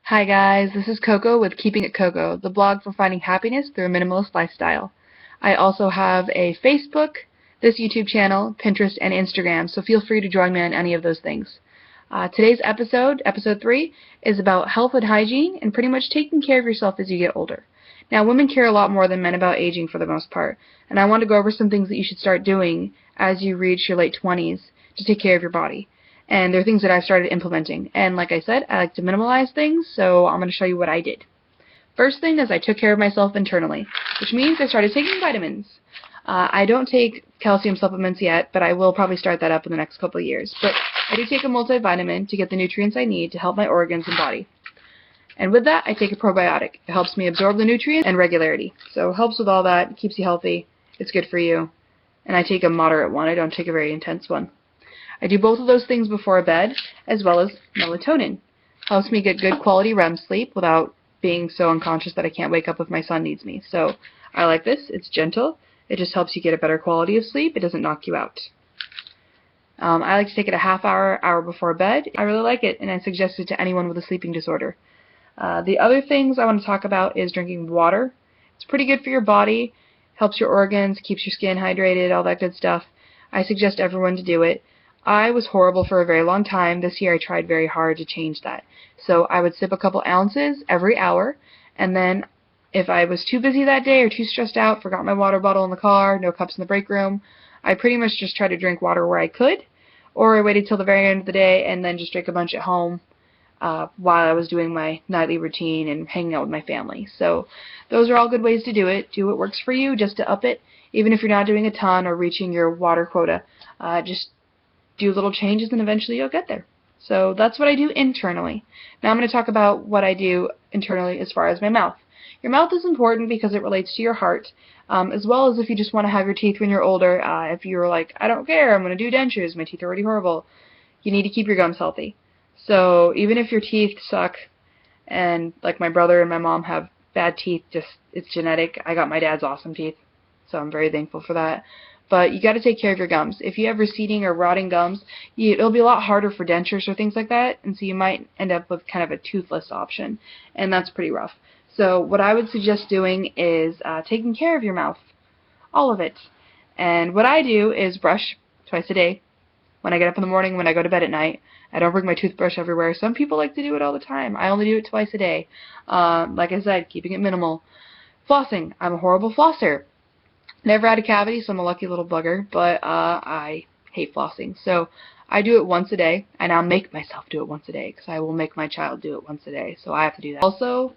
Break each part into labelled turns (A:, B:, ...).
A: Hi guys, this is Coco with Keeping It Coco, the blog for finding happiness through a minimalist lifestyle. I also have a Facebook, this YouTube channel, Pinterest, and Instagram, so feel free to join me on any of those things. Today's episode, episode 3, is about health and hygiene and pretty much taking care of yourself as you get older. Now, women care a lot more than men about aging for the most part, and I want to go over some things that you should start doing as you reach your late 20s to take care of your body. And they're things that I've started implementing. And like I said, I like to minimalize things, so I'm going to show you what I did. First thing is I took care of myself internally, which means I started taking vitamins. I don't take calcium supplements yet, but I will probably start that up in the next couple of years. But I do take a multivitamin to get the nutrients I need to help my organs and body. And with that, I take a probiotic. It helps me absorb the nutrients and regularity. So it helps with all that. It keeps you healthy. It's good for you. And I take a moderate one. I don't take a very intense one. I do both of those things before bed, as well as melatonin. Helps me get good quality REM sleep without being so unconscious that I can't wake up if my son needs me. So I like this. It's gentle. It just helps you get a better quality of sleep. It doesn't knock you out. I like to take it a half hour before bed. I really like it, and I suggest it to anyone with a sleeping disorder. The other things I want to talk about is drinking water. It's pretty good for your body, helps your organs, keeps your skin hydrated, all that good stuff. I suggest everyone to do it. I was horrible for a very long time. This year I tried very hard to change that. So I would sip a couple ounces every hour, and then if I was too busy that day or too stressed out, forgot my water bottle in the car, no cups in the break room, I pretty much just tried to drink water where I could, or I waited till the very end of the day and then just drank a bunch at home while I was doing my nightly routine and hanging out with my family. So those are all good ways to do it. Do what works for you just to up it, even if you're not doing a ton or reaching your water quota. Just do little changes and eventually you'll get there. So that's what I do internally. Now I'm going to talk about what I do internally as far as my mouth. Your mouth is important because it relates to your heart, as well as if you just want to have your teeth when you're older. If you're like, I don't care, I'm going to do dentures, my teeth are already horrible, you need to keep your gums healthy. So even if your teeth suck, and like my brother and my mom have bad teeth, just it's genetic. I got my dad's awesome teeth, so I'm very thankful for that. But you got to take care of your gums. If you have receding or rotting gums, it'll be a lot harder for dentures or things like that, and so you might end up with kind of a toothless option, and that's pretty rough. So what I would suggest doing is taking care of your mouth, all of it. And what I do is brush twice a day. When I get up in the morning, when I go to bed at night. I don't bring my toothbrush everywhere. Some people like to do it all the time. I only do it twice a day. Like I said, keeping it minimal. Flossing. I'm a horrible flosser. Never had a cavity, so I'm a lucky little bugger, but I hate flossing. So I do it once a day, and I'll make myself do it once a day, because I will make my child do it once a day, so I have to do that. Also,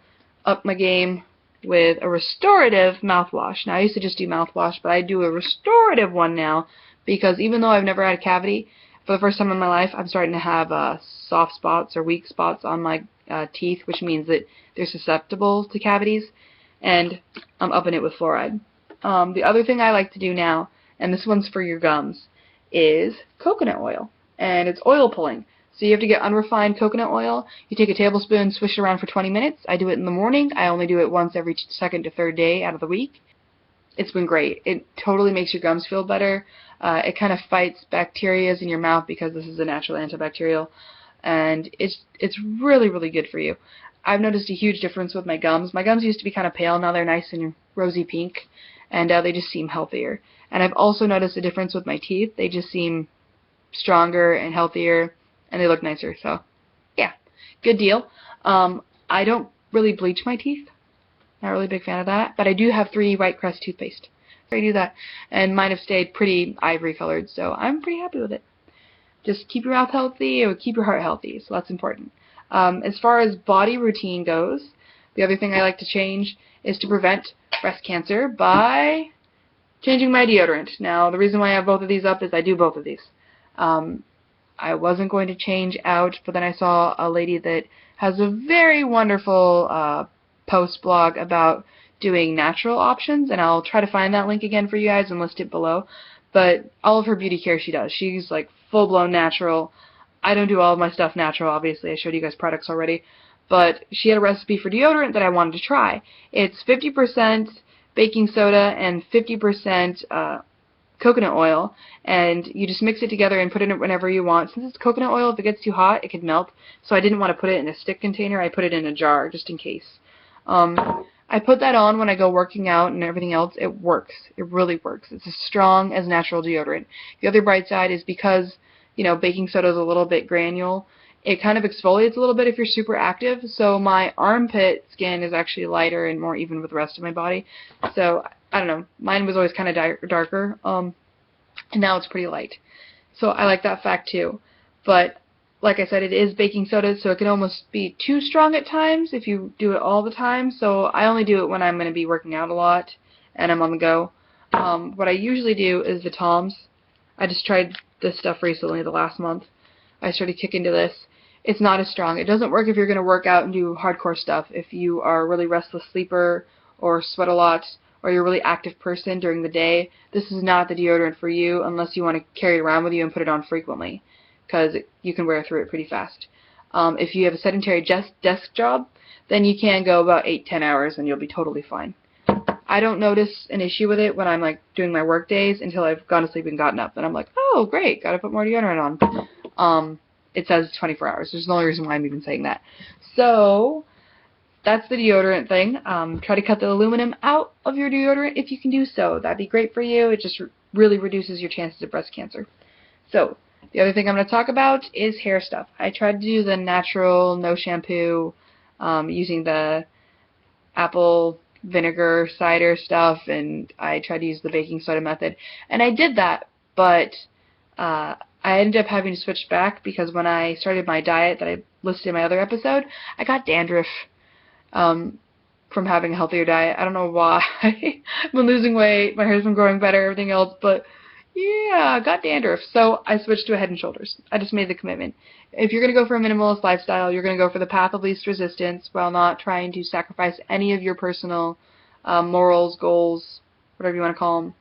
A: up my game with a restorative mouthwash. Now, I used to just do mouthwash, but I do a restorative one now, because even though I've never had a cavity, for the first time in my life, I'm starting to have soft spots or weak spots on my teeth, which means that they're susceptible to cavities, and I'm upping it with fluoride. The other thing I like to do now, and this one's for your gums, is coconut oil. And it's oil pulling. So you have to get unrefined coconut oil. You take a tablespoon, swish it around for 20 minutes. I do it in the morning. I only do it once every second to third day out of the week. It's been great. It totally makes your gums feel better. It kind of fights bacteria in your mouth because this is a natural antibacterial. And it's really, really good for you. I've noticed a huge difference with my gums. My gums used to be kind of pale. Now they're nice and rosy pink. And they just seem healthier. And I've also noticed a difference with my teeth. They just seem stronger and healthier, and they look nicer. So, yeah, good deal. I don't really bleach my teeth. Not really a big fan of that. But I do have 3 White Crest toothpaste. So I do that. And mine have stayed pretty ivory colored, so I'm pretty happy with it. Just keep your mouth healthy or keep your heart healthy, so that's important. As far as body routine goes, the other thing I like to change is to prevent breast cancer by changing my deodorant. Now, the reason why I have both of these up is I do both of these. I wasn't going to change out, but then I saw a lady that has a very wonderful post blog about doing natural options, and I'll try to find that link again for you guys and list it below. But all of her beauty care she does. She's like full-blown natural. I don't do all of my stuff natural, obviously. I showed you guys products already. But she had a recipe for deodorant that I wanted to try. It's 50% baking soda and 50% coconut oil, and you just mix it together and put it in it whenever you want. Since it's coconut oil, if it gets too hot, it could melt, so I didn't want to put it in a stick container. I put it in a jar just in case. I put that on when I go working out and everything else. It works. It really works. It's as strong as natural deodorant. The other bright side is because, you know, baking soda is a little bit granule, it kind of exfoliates a little bit if you're super active, so my armpit skin is actually lighter and more even with the rest of my body. So, I don't know, mine was always kind of darker, and now it's pretty light. So I like that fact too. But, like I said, it is baking soda, so it can almost be too strong at times if you do it all the time, so I only do it when I'm going to be working out a lot and I'm on the go. What I usually do is the Toms. I just tried this stuff recently, the last month. I started kicking to this. It's not as strong. It doesn't work if you're going to work out and do hardcore stuff. If you are a really restless sleeper or sweat a lot or you're a really active person during the day, this is not the deodorant for you unless you want to carry it around with you and put it on frequently, because you can wear through it pretty fast. If you have a sedentary desk job, then you can go about 8-10 hours and you'll be totally fine. I don't notice an issue with it when I'm like doing my work days until I've gone to sleep and gotten up, and I'm like, oh great, gotta put more deodorant on. It says 24 hours. There's the only reason why I'm even saying that. So that's the deodorant thing. Try to cut the aluminum out of your deodorant if you can do so. That'd be great for you. It just really reduces your chances of breast cancer. So the other thing I'm going to talk about is hair stuff. I tried to do the natural, no shampoo, using the apple vinegar cider stuff, and I tried to use the baking soda method. And I did that, but I ended up having to switch back because when I started my diet that I listed in my other episode, I got dandruff from having a healthier diet. I don't know why. I've been losing weight, my hair's been growing better, everything else, but yeah, I got dandruff. So I switched to a Head & Shoulders. I just made the commitment. If you're going to go for a minimalist lifestyle, you're going to go for the path of least resistance while not trying to sacrifice any of your personal morals, goals, whatever you want to call them.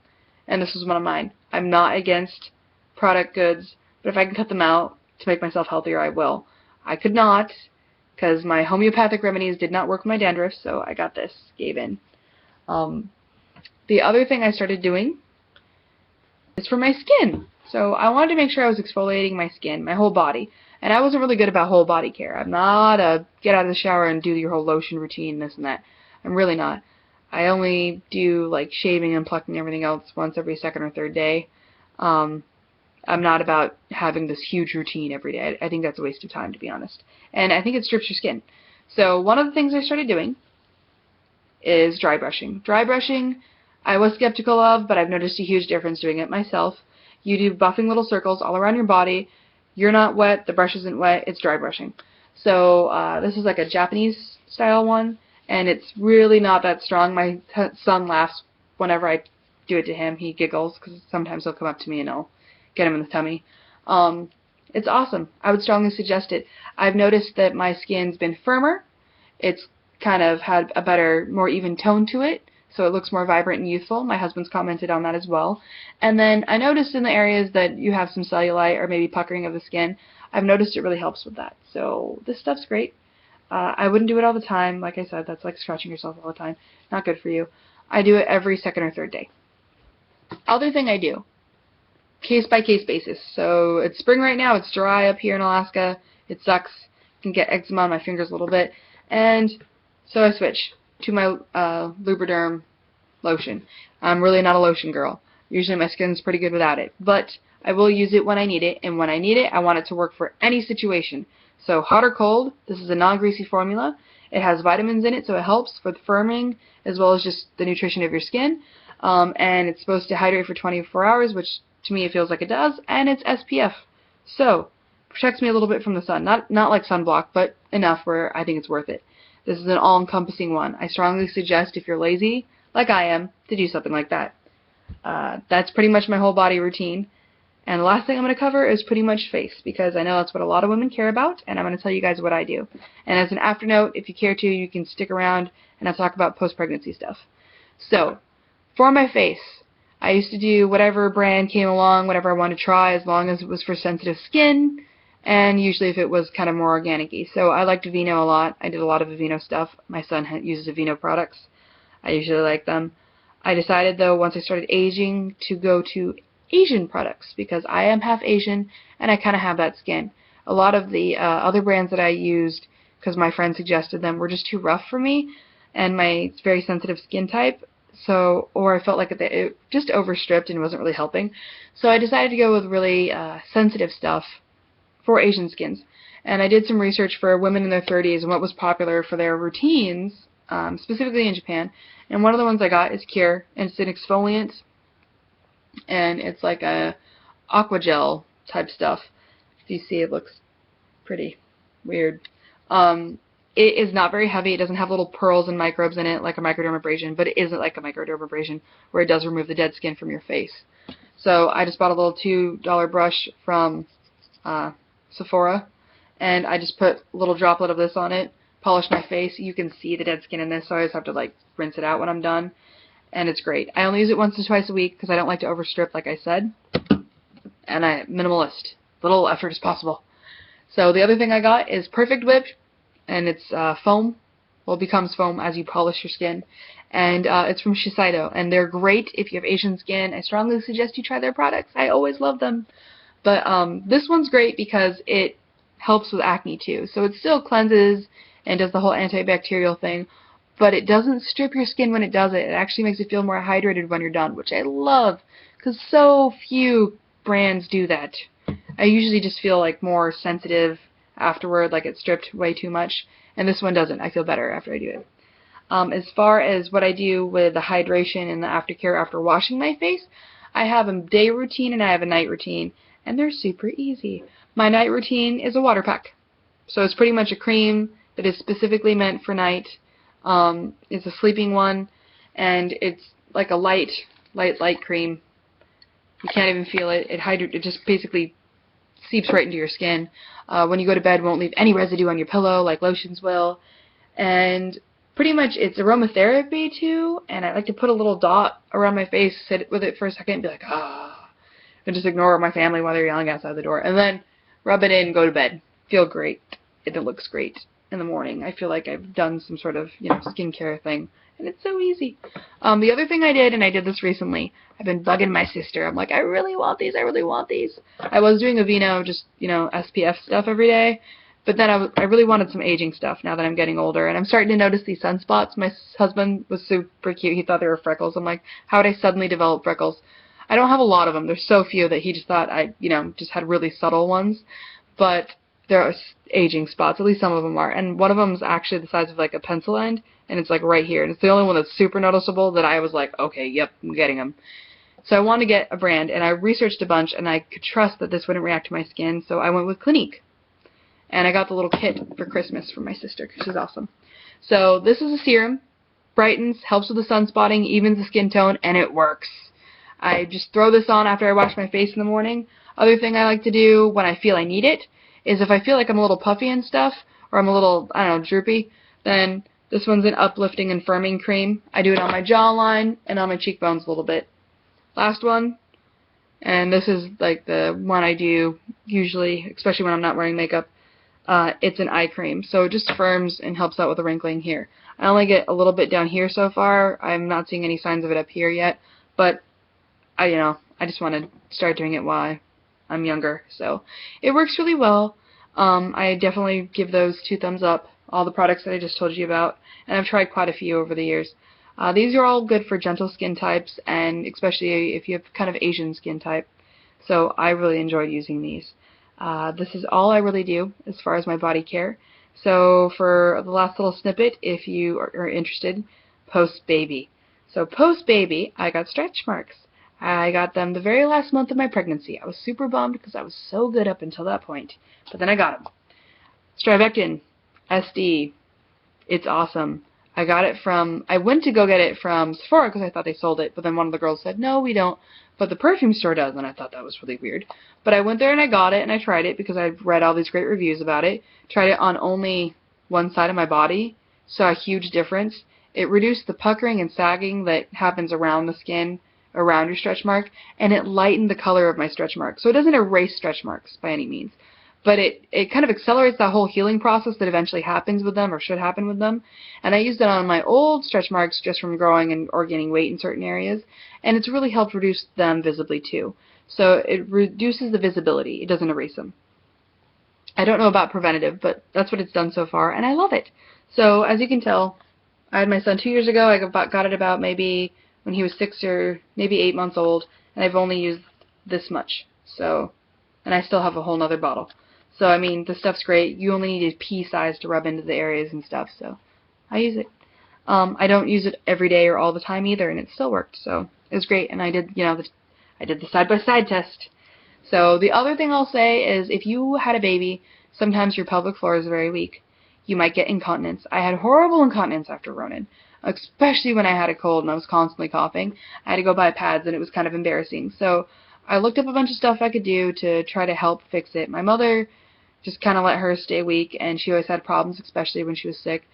A: And this was one of mine. I'm not against product goods, but if I can cut them out to make myself healthier, I will. I could not, because my homeopathic remedies did not work with my dandruff, so I got this, gave in. The other thing I started doing is for my skin. So I wanted to make sure I was exfoliating my skin, my whole body. And I wasn't really good about whole body care. I'm not a get out of the shower and do your whole lotion routine, this and that. I'm really not. I only do like shaving and plucking everything else once every second or third day. I'm not about having this huge routine every day. I think that's a waste of time, to be honest. And I think it strips your skin. So one of the things I started doing is dry brushing. Dry brushing, I was skeptical of, but I've noticed a huge difference doing it myself. You do buffing little circles all around your body. You're not wet. The brush isn't wet. It's dry brushing. So this is like a Japanese style one, and it's really not that strong. My son laughs whenever I do it to him. He giggles because sometimes he'll come up to me and I'll get him in the tummy. It's awesome. I would strongly suggest it. I've noticed that my skin's been firmer. It's kind of had a better, more even tone to it, so it looks more vibrant and youthful. My husband's commented on that as well. And then I noticed in the areas that you have some cellulite or maybe puckering of the skin, I've noticed it really helps with that. So this stuff's great. I wouldn't do it all the time. Like I said, that's like scratching yourself all the time. Not good for you. I do it every second or third day. Other thing I do, case-by-case basis. So it's spring right now. It's dry up here in Alaska. It sucks. I can get eczema on my fingers a little bit. And so I switch to my Lubriderm lotion. I'm really not a lotion girl. Usually my skin's pretty good without it. But I will use it when I need it. And when I need it, I want it to work for any situation. So hot or cold, this is a non-greasy formula. It has vitamins in it, so it helps for the firming as well as just the nutrition of your skin. And it's supposed to hydrate for 24 hours, which to me it feels like it does, and it's SPF. So, protects me a little bit from the sun. Not like sunblock, but enough where I think it's worth it. This is an all-encompassing one. I strongly suggest if you're lazy, like I am, to do something like that. That's pretty much my whole body routine. And the last thing I'm going to cover is pretty much face, because I know that's what a lot of women care about, and I'm going to tell you guys what I do. And as an afternote, if you care to, you can stick around and I'll talk about post-pregnancy stuff. So, for my face, I used to do whatever brand came along, whatever I wanted to try, as long as it was for sensitive skin, and usually if it was kind of more organic-y. So I liked Aveeno a lot. I did a lot of Aveeno stuff. My son uses Aveeno products. I usually like them. I decided, though, once I started aging, to go to Asian products because I am half Asian and I kind of have that skin. A lot of the other brands that I used, because my friend suggested them, were just too rough for me and my very sensitive skin type. So, or I felt like it just overstripped and wasn't really helping. So I decided to go with really sensitive stuff for Asian skins. And I did some research for women in their 30s and what was popular for their routines, specifically in Japan. And one of the ones I got is Cure, and it's an exfoliant, and it's like a aqua gel type stuff. If you see, it looks pretty weird. It is not very heavy. It doesn't have little pearls and microbes in it like a microdermabrasion, but it isn't like a microdermabrasion where it does remove the dead skin from your face. So I just bought a little $2 brush from Sephora, and I just put a little droplet of this on it, polish my face. You can see the dead skin in this, so I just have to like rinse it out when I'm done, and it's great. I only use it once to twice a week because I don't like to overstrip, like I said, and I'm minimalist, little effort as possible. So the other thing I got is Perfect Whip, and it's foam. Well, it becomes foam as you polish your skin, and it's from Shiseido, and they're great if you have Asian skin. I strongly suggest you try their products. I always love them. But this one's great because it helps with acne too. So it still cleanses and does the whole antibacterial thing, but it doesn't strip your skin when it does it. It actually makes it feel more hydrated when you're done, which I love because so few brands do that. I usually just feel like more sensitive afterward, like it stripped way too much, and this one doesn't. I feel better after I do it. As far as what I do with the hydration and the aftercare after washing my face, I have a day routine and I have a night routine, and they're super easy. My night routine is a water pack. So it's pretty much a cream that is specifically meant for night. It's a sleeping one, and it's like a light cream. You can't even feel it. It just basically seeps right into your skin. When you go to bed, it won't leave any residue on your pillow like lotions will. And pretty much it's aromatherapy too, and I like to put a little dot around my face, sit with it for a second, and be like, ah. And just ignore my family while they're yelling outside the door. And then rub it in and go to bed. Feel great. It looks great in the morning. I feel like I've done some sort of, skincare thing. And it's so easy. The other thing I did, and I did this recently, I've been bugging my sister. I'm like, I really want these. I really want these. I was doing Aveeno, just, SPF stuff every day. But then I really wanted some aging stuff now that I'm getting older. And I'm starting to notice these sunspots. My husband was super cute. He thought they were freckles. I'm like, how would I suddenly develop freckles? I don't have a lot of them. There's so few that he just thought I, just had really subtle ones. But there are aging spots. At least some of them are. And one of them is actually the size of like a pencil end. And it's like right here. And it's the only one that's super noticeable that I was like, okay, yep, I'm getting them. So I wanted to get a brand. And I researched a bunch. And I could trust that this wouldn't react to my skin. So I went with Clinique. And I got the little kit for Christmas from my sister because she's awesome. So this is a serum. Brightens, helps with the sunspotting, evens the skin tone, and it works. I just throw this on after I wash my face in the morning. Other thing I like to do when I feel I need it is if I feel like I'm a little puffy and stuff, or I'm a little, droopy, then this one's an uplifting and firming cream. I do it on my jawline and on my cheekbones a little bit. Last one, and this is like the one I do usually, especially when I'm not wearing makeup. It's an eye cream, so it just firms and helps out with the wrinkling here. I only get a little bit down here so far. I'm not seeing any signs of it up here yet, but I just want to start doing it while I'm younger. So it works really well. I definitely give those 2 thumbs up, all the products that I just told you about, and I've tried quite a few over the years. These are all good for gentle skin types, and especially if you have kind of Asian skin type. So I really enjoy using these. This is all I really do as far as my body care. So for the last little snippet, if you are interested, post-baby. So post-baby, I got stretch marks. I got them the very last month of my pregnancy. I was super bummed because I was so good up until that point. But then I got them. Strivectin, SD, it's awesome. I went to go get it from Sephora because I thought they sold it, but then one of the girls said, no, we don't, but the perfume store does, and I thought that was really weird. But I went there and I got it, and I tried it because I've read all these great reviews about it. Tried it on only one side of my body, saw a huge difference. It reduced the puckering and sagging that happens around the skin, around your stretch mark, and it lightened the color of my stretch mark. So it doesn't erase stretch marks by any means, but it kind of accelerates that whole healing process that eventually happens with them, or should happen with them. And I used it on my old stretch marks just from growing or gaining weight in certain areas, and it's really helped reduce them visibly too. So it reduces the visibility. It doesn't erase them. I don't know about preventative, but that's what it's done so far, and I love it. So as you can tell, I had my son 2 years ago. I got it about maybe when he was 6 or maybe 8 months old, and I've only used this much. So, and I still have a whole nother bottle. So I mean, the stuff's great. You only need a pea size to rub into the areas and stuff. So I use it. I don't use it every day or all the time either, and it still worked. So it was great. And I did, I did the side-by-side test. So the other thing I'll say is if you had a baby, sometimes your pelvic floor is very weak. You might get incontinence. I had horrible incontinence after Ronan, especially when I had a cold and I was constantly coughing. I had to go buy pads, and it was kind of embarrassing. So I looked up a bunch of stuff I could do to try to help fix it. My mother just kind of let her stay weak, and she always had problems, especially when she was sick.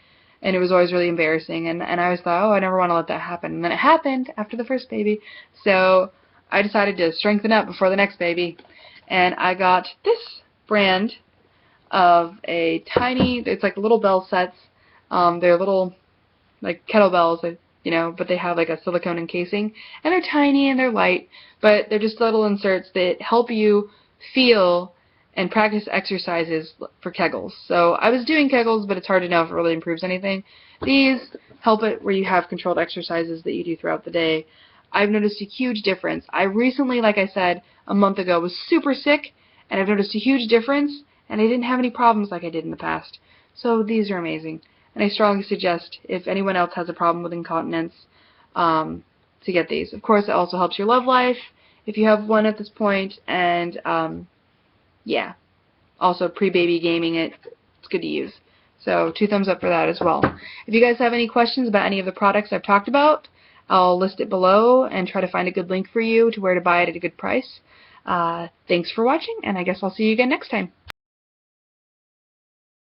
A: And it was always really embarrassing, and I always thought, oh, I never want to let that happen. And then it happened after the first baby. So I decided to strengthen up before the next baby, and I got this brand of a tiny, it's like little bell sets. They're little, like kettlebells, but they have like a silicone encasing, and they're tiny and they're light, but they're just little inserts that help you feel and practice exercises for Kegels. So I was doing Kegels, but it's hard to know if it really improves anything. These help it where you have controlled exercises that you do throughout the day. I've noticed a huge difference. I recently, like I said, a month ago, was super sick, and I've noticed a huge difference, and I didn't have any problems like I did in the past. So these are amazing. And I strongly suggest, if anyone else has a problem with incontinence, to get these. Of course, it also helps your love life if you have one at this point, and yeah, also pre-baby gaming it's good to use. So 2 thumbs up for that as well. If you guys have any questions about any of the products I've talked about, I'll list it below and try to find a good link for you to where to buy it at a good price. Thanks for watching, and I guess I'll see you again next time.